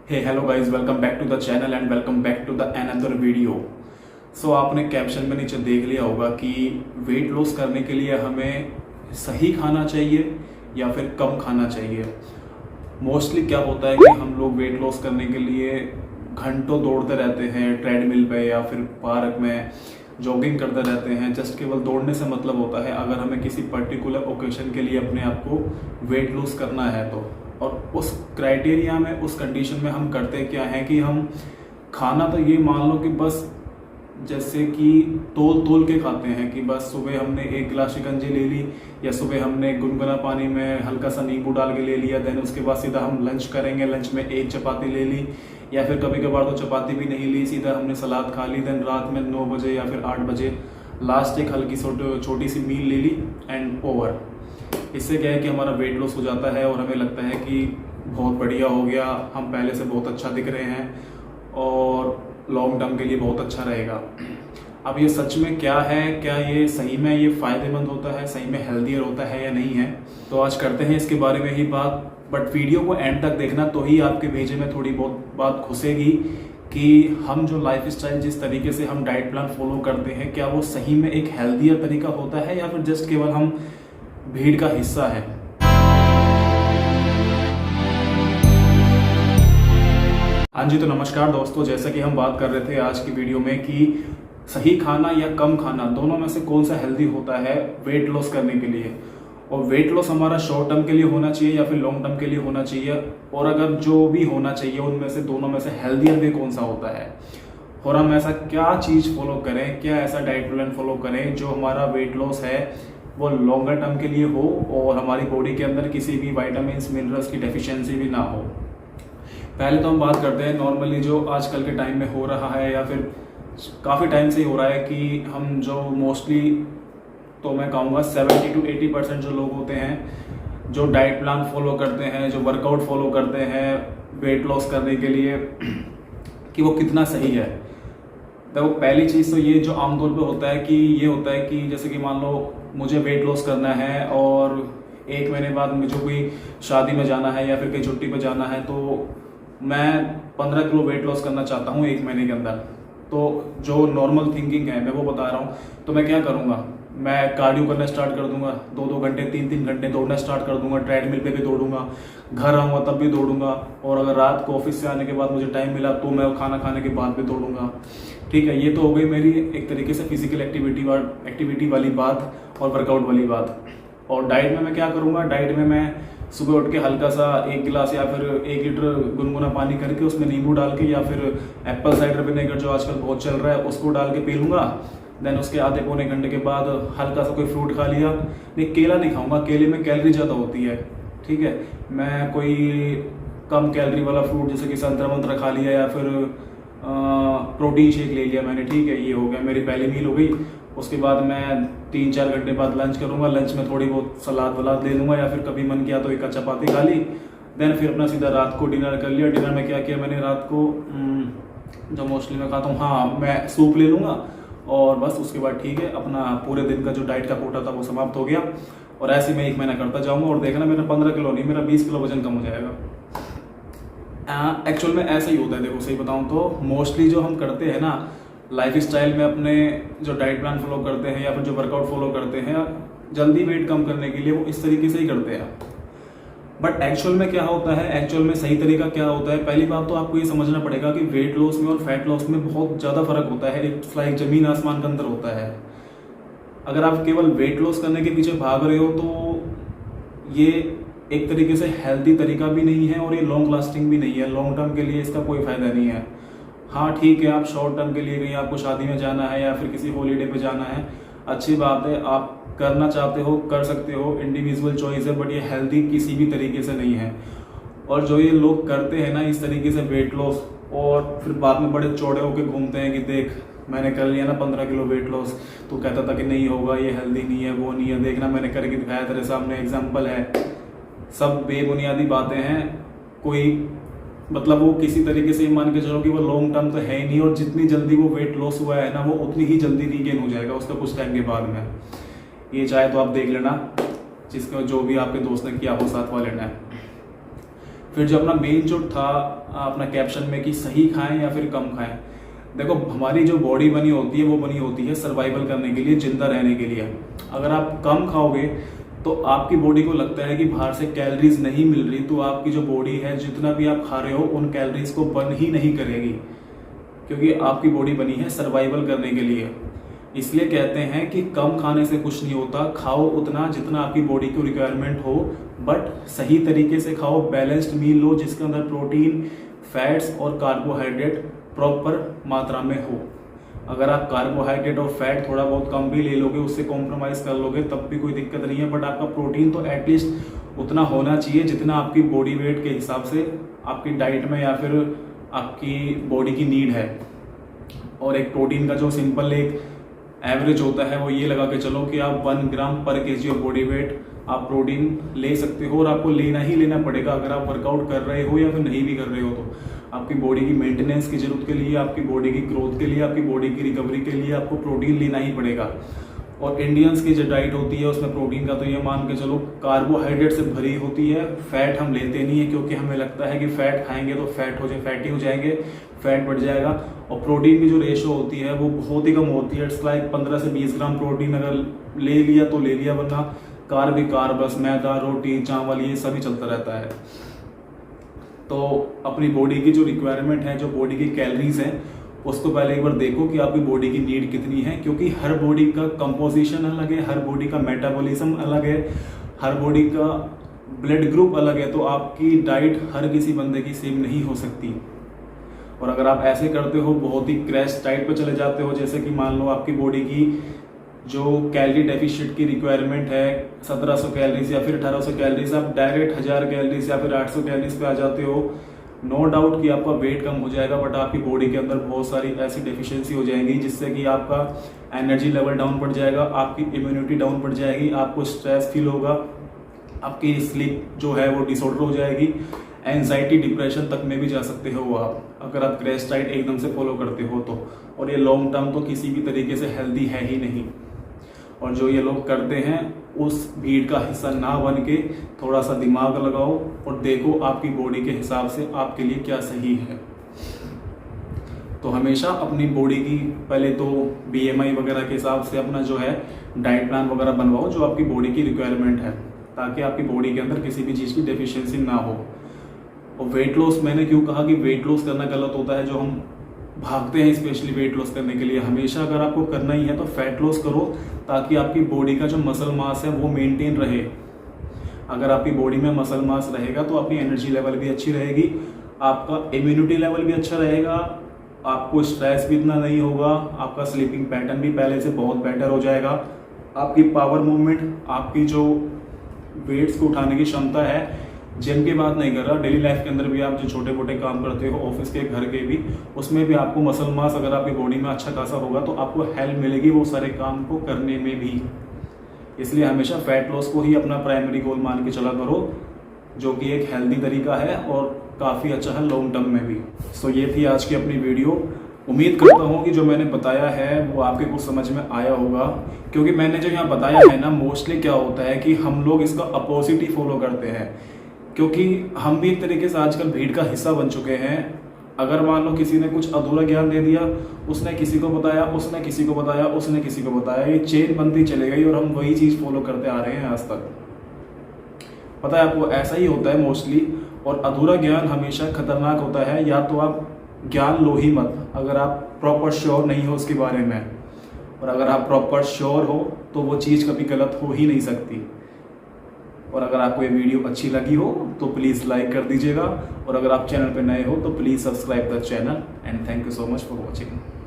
Hey hello guys, welcome back to the channel and welcome back to the another video. So आपने caption में नीचे देख लिया होगा कि वेट लॉस करने के लिए हमें सही खाना चाहिए या फिर कम खाना चाहिए। मोस्टली क्या होता है कि हम लोग वेट लॉस करने के लिए घंटों दौड़ते रहते हैं ट्रेडमिल पे या फिर पार्क में जॉगिंग करते रहते हैं। जस्ट केवल दौड़ने से मतलब होता है अगर हमें किसी पर्टिकुलर ओकेजन के लिए अपने आप को वेट लॉस करना है तो। और उस क्राइटेरिया में, उस कंडीशन में हम करते क्या है कि हम खाना तो ये मान लो कि बस जैसे कि तोल तोल के खाते हैं कि बस सुबह हमने एक गिलास शिकंजी ले ली या सुबह हमने गुनगुना पानी में हल्का सा नींबू डाल के ले लिया, देन उसके बाद सीधा हम लंच करेंगे, लंच में एक चपाती ले ली या फिर कभी कभार तो चपाती भी नहीं ली, सीधा हमने सलाद खा ली, देन रात में 9 बजे या फिर 8 बजे लास्ट एक हल्की छोटी सी मील ले ली एंड ओवर। इससे क्या है कि हमारा वेट लॉस हो जाता है और हमें लगता है कि बहुत बढ़िया हो गया, हम पहले से बहुत अच्छा दिख रहे हैं और लॉन्ग टर्म के लिए बहुत अच्छा रहेगा। अब ये सच में क्या है, क्या ये सही में ये फ़ायदेमंद होता है, सही में हेल्दियर होता है या नहीं है, तो आज करते हैं इसके बारे में ही बात। बट वीडियो को एंड तक देखना तो ही आपके भेजे में थोड़ी बहुत बात घुसेगी कि हम जो लाइफ स्टाइल, जिस तरीके से हम डाइट प्लान फॉलो करते हैं, क्या वो सही में एक हेल्दियर तरीका होता है या फिर जस्ट केवल हम भीड़ का हिस्सा है। हाँ जी, तो नमस्कार दोस्तों, जैसा कि हम बात कर रहे थे आज की वीडियो में कि सही खाना या कम खाना, दोनों में से कौन सा हेल्दी होता है वेट लॉस करने के लिए। और वेट लॉस हमारा शॉर्ट टर्म के लिए होना चाहिए या फिर लॉन्ग टर्म के लिए होना चाहिए, और अगर जो भी होना चाहिए उनमें से दोनों में से हेल्दियर वे कौन सा होता है, और हम ऐसा क्या चीज़ फॉलो करें, क्या ऐसा डाइट प्लान फॉलो करें जो हमारा वेट लॉस है वो लॉन्गर टर्म के लिए हो और हमारी बॉडी के अंदर किसी भी विटामिन्स मिनरल्स की डेफिशिएंसी भी ना हो। पहले तो हम बात करते हैं नॉर्मली जो आजकल के टाइम में हो रहा है या फिर काफ़ी टाइम से ही हो रहा है कि हम जो मोस्टली, तो मैं कहूँगा 70 to 80% जो लोग होते हैं जो डाइट प्लान फॉलो करते हैं, जो वर्कआउट फॉलो करते हैं वेट लॉस करने के लिए, कि वो कितना सही है। देखो, पहली चीज़ तो ये जो आमतौर पे होता है कि ये होता है कि जैसे कि मान लो मुझे वेट लॉस करना है और 1 महीने बाद मुझे कोई शादी में जाना है या फिर कहीं छुट्टी पे जाना है, तो मैं 15 किलो वेट लॉस करना चाहता हूँ 1 महीने के अंदर। तो जो नॉर्मल थिंकिंग है मैं वो बता रहा हूँ, तो मैं क्या करूँगा, मैं कार्डियो करना स्टार्ट कर दूंगा, 2-2 घंटे 3-3 घंटे दौड़ना स्टार्ट कर दूंगा, ट्रेडमिल पे भी दौड़ूंगा, घर आऊँगा तब भी दौड़ूंगा, और अगर रात को ऑफिस से आने के बाद मुझे टाइम मिला तो मैं खाना खाने के बाद भी दौड़ूंगा। ठीक है, ये तो हो गई मेरी एक तरीके से फिजिकल एक्टिविटी वाली बात और वर्कआउट वाली बात। और डाइट में मैं क्या करूँगा, डाइट में मैं सुबह उठ के हल्का सा 1 गिलास या फिर 1 लीटर गुनगुना पानी करके उसमें नींबू डाल के या फिर एप्पल साइडर विनेगर जो आजकल बहुत चल रहा है उसको डाल के पी लूँगा। देन उसके आधे पौने घंटे के बाद हल्का सा कोई फ्रूट खा लिया। नहीं, केला नहीं खाऊंगा, केले में कैलोरी ज़्यादा होती है। ठीक है, मैं कोई कम कैलोरी वाला फ्रूट जैसे कि संतरा मंतरा खा लिया या फिर प्रोटीन शेक ले लिया मैंने। ठीक है, ये हो गया मेरी पहली मील हो गई। उसके बाद मैं 3-4 घंटे बाद लंच करूँगा, लंच में थोड़ी बहुत सलाद वलाद ले लूँगा या फिर कभी मन किया तो एक चपाती खा ली। देन फिर अपना सीधा रात को डिनर कर लिया। डिनर में क्या किया मैंने रात को, जो मोस्टली मैं खाता हूँ, हाँ, मैं सूप ले लूँगा और बस उसके बाद ठीक है, अपना पूरे दिन का जो डाइट का कोटा था वो समाप्त हो गया। और ऐसे मैं 1 महीना करता जाऊँगा और देखना मेरा 15 किलो नहीं, मेरा 20 किलो वजन कम हो जाएगा। एक्चुअल में ऐसा ही होता है। देखो, सही बताऊँ तो मोस्टली जो हम करते हैं ना लाइफ स्टाइल में, अपने जो डाइट प्लान फॉलो करते हैं या फिर जो वर्कआउट फॉलो करते हैं जल्दी वेट कम करने के लिए, वो इस तरीके से ही करते हैं। बट एक्चुअल में क्या होता है, एक्चुअल में सही तरीका क्या होता है, पहली बात तो आपको ये समझना पड़ेगा कि वेट लॉस में और फैट लॉस में बहुत ज़्यादा फर्क होता है। इट्स लाइक जमीन आसमान का अंतर होता है। अगर आप केवल वेट लॉस करने के पीछे भाग रहे हो तो ये एक तरीके से हेल्दी तरीका भी नहीं है और ये लॉन्ग लास्टिंग भी नहीं है। लॉन्ग टर्म के लिए इसका कोई फ़ायदा नहीं है। हाँ ठीक है, आप शॉर्ट टर्म के लिए कहीं आपको शादी में जाना है या फिर किसी हॉलीडे पे जाना है, अच्छी बात है, आप करना चाहते हो कर सकते हो, इंडिविजुअल चॉइस है, बट ये हेल्दी किसी भी तरीके से नहीं है। और जो ये लोग करते हैं ना इस तरीके से वेट लॉस, और फिर बाद में बड़े चौड़े होकर घूमते हैं कि देख मैंने कर लिया ना 15 किलो वेट लॉस, तो कहता था कि नहीं होगा, ये हेल्दी नहीं है, वो नहीं है, देखना मैंने करके दिखाया, तेरे सामने एग्जाम्पल है। सब बेबुनियादी बातें हैं। कोई मतलब वो किसी तरीके से मान के चलो कि वो लॉन्ग टर्म तो है ही नहीं, और जितनी जल्दी वो वेट लॉस हुआ है ना वो उतनी ही जल्दी रीगेन हो जाएगा उसका कुछ टाइम के बाद में। ये चाहे तो आप देख लेना, जिसका जो भी आपके दोस्त ने किया हो साथ वाले ने। फिर जो अपना मेन जो था अपना कैप्शन में कि सही खाएं या फिर कम खाएं, देखो हमारी जो बॉडी बनी होती है वो बनी होती है सर्वाइवल करने के लिए, जिंदा रहने के लिए। अगर आप कम खाओगे तो आपकी बॉडी को लगता है कि बाहर से कैलोरीज नहीं मिल रही, तो आपकी जो बॉडी है जितना भी आप खा रहे हो उन कैलोरीज को बर्न ही नहीं करेगी, क्योंकि आपकी बॉडी बनी है सर्वाइवल करने के लिए। इसलिए कहते हैं कि कम खाने से कुछ नहीं होता, खाओ उतना जितना आपकी बॉडी को रिक्वायरमेंट हो, बट सही तरीके से खाओ, बैलेंस्ड मील लो जिसके अंदर प्रोटीन, फैट्स और कार्बोहाइड्रेट प्रॉपर मात्रा में हो। अगर आप कार्बोहाइड्रेट और फैट थोड़ा बहुत कम भी ले लोगे, उससे कॉम्प्रोमाइज कर लोगे, तब भी कोई दिक्कत नहीं है, बट आपका प्रोटीन तो एटलीस्ट उतना होना चाहिए जितना आपकी बॉडी वेट के हिसाब से आपकी डाइट में या फिर आपकी बॉडी की नीड है। और एक प्रोटीन का जो सिंपल एक एवरेज होता है वो ये लगा के चलो कि आप 1 ग्राम पर केजी ऑफ बॉडी वेट आप प्रोटीन ले सकते हो, और आपको लेना ही लेना पड़ेगा अगर आप वर्कआउट कर रहे हो या फिर नहीं भी कर रहे हो। तो आपकी बॉडी की मेंटेनेंस की जरूरत के लिए, आपकी बॉडी की ग्रोथ के लिए, आपकी बॉडी की रिकवरी के लिए आपको प्रोटीन लेना ही पड़ेगा। और इंडियंस की जो डाइट होती है उसमें प्रोटीन का तो ये मान के चलो कार्बोहाइड्रेट से भरी होती है, फैट हम लेते नहीं है क्योंकि हमें लगता है कि फैट खाएंगे तो फैटी हो जाएंगे, फैट बढ़ जाएगा। और प्रोटीन की जो रेशो होती है वो बहुत ही कम होती है, इट्स लाइक 15 से 20 ग्राम प्रोटीन अगर ले लिया तो ले लिया, वरना कार्ब ही कार्ब, बस मैदा, रोटी, चावल ये सभी चलता रहता है। तो अपनी बॉडी की जो रिक्वायरमेंट है, जो बॉडी की कैलोरीज हैं, उसको पहले एक बार देखो कि आपकी बॉडी की नीड कितनी है, क्योंकि हर बॉडी का कंपोजिशन अलग है, हर बॉडी का मेटाबॉलिज्म अलग है, हर बॉडी का ब्लड ग्रुप अलग है, तो आपकी डाइट हर किसी बंदे की सेम नहीं हो सकती। और अगर आप ऐसे करते हो, बहुत ही क्रैश डाइट पे चले जाते हो, जैसे कि मान लो आपकी बॉडी की जो कैलोरी डेफिशिएट की रिक्वायरमेंट है 1700 कैलोरीज या फिर 1800 कैलोरीज, आप डायरेक्ट 1000 कैलोरीज या फिर 800 कैलोरीज पे आ जाते हो, नो डाउट कि आपका वेट कम हो जाएगा, बट आपकी बॉडी के अंदर बहुत सारी ऐसी डेफिशिएंसी हो जाएंगी जिससे कि आपका एनर्जी लेवल डाउन पड़ जाएगा, आपकी इम्यूनिटी डाउन पड़ जाएगी, आपको स्ट्रेस फील होगा, आपकी स्लीप जो है वो डिसऑर्डर हो जाएगी, एंजाइटी, डिप्रेशन तक में भी जा सकते हो आप, अगर आप क्रैश डाइट एकदम से फॉलो करते हो तो। और ये लॉन्ग टर्म तो किसी भी तरीके से हेल्दी है ही नहीं। और जो ये लोग करते हैं उस भीड़ का हिस्सा ना बन के थोड़ा सा दिमाग लगाओ और देखो आपकी बॉडी के हिसाब से आपके लिए क्या सही है। तो हमेशा अपनी बॉडी की पहले तो BMI वगैरह के हिसाब से अपना जो है डाइट प्लान वगैरह बनवाओ जो आपकी बॉडी की रिक्वायरमेंट है, ताकि आपकी बॉडी के अंदर किसी भी चीज़ की डेफिशिएंसी ना हो। और वेट लॉस, मैंने क्यों कहा कि वेट लॉस करना गलत होता है, जो हम भागते हैं स्पेशली वेट लॉस करने के लिए, हमेशा अगर आपको करना ही है तो फैट लॉस करो, ताकि आपकी बॉडी का जो मसल मास है वो मेंटेन रहे। अगर आपकी बॉडी में मसल मास रहेगा तो आपकी एनर्जी लेवल भी अच्छी रहेगी, आपका इम्यूनिटी लेवल भी अच्छा रहेगा, आपको स्ट्रेस भी इतना नहीं होगा, आपका स्लीपिंग पैटर्न भी पहले से बहुत बेटर हो जाएगा, आपकी पावर मूवमेंट, आपकी जो वेट्स को उठाने की क्षमता है, जिम की बात नहीं कर रहा, डेली लाइफ के अंदर भी आप जो छोटे मोटे काम करते हो, ऑफिस के, घर के भी, उसमें भी आपको मसल मास अगर आपकी बॉडी में अच्छा खासा होगा तो आपको हेल्प मिलेगी वो सारे काम को करने में भी। इसलिए हमेशा फैट लॉस को ही अपना प्राइमरी गोल मान के चला करो, जो कि एक हेल्दी तरीका है और काफ़ी अच्छा है लॉन्ग टर्म में भी। सो ये थी आज की अपनी वीडियो। उम्मीद करता हूँ कि जो मैंने बताया है वो आपके कुछ समझ में आया होगा, क्योंकि मैंने जो यहाँ बताया है ना, मोस्टली क्या होता है कि हम लोग इसका अपोजिट ही फॉलो करते हैं, क्योंकि हम भी एक तरीके से आजकल भीड़ का हिस्सा बन चुके हैं। अगर मान लो किसी ने कुछ अधूरा ज्ञान दे दिया, उसने किसी को बताया, उसने किसी को बताया, उसने किसी को बताया, ये चेन बनती चले गई और हम वही चीज़ फॉलो करते आ रहे हैं आज तक। पता है आपको, ऐसा ही होता है मोस्टली। और अधूरा ज्ञान हमेशा खतरनाक होता है। या तो आप ज्ञान लो ही मत अगर आप प्रॉपर श्योर नहीं हो उसके बारे में, और अगर आप प्रॉपर श्योर हो तो वो चीज़ कभी गलत हो ही नहीं सकती। और अगर आपको ये वीडियो अच्छी लगी हो तो प्लीज़ लाइक कर दीजिएगा, और अगर आप चैनल पे नए हो तो please subscribe the channel, and thank you so much for watching.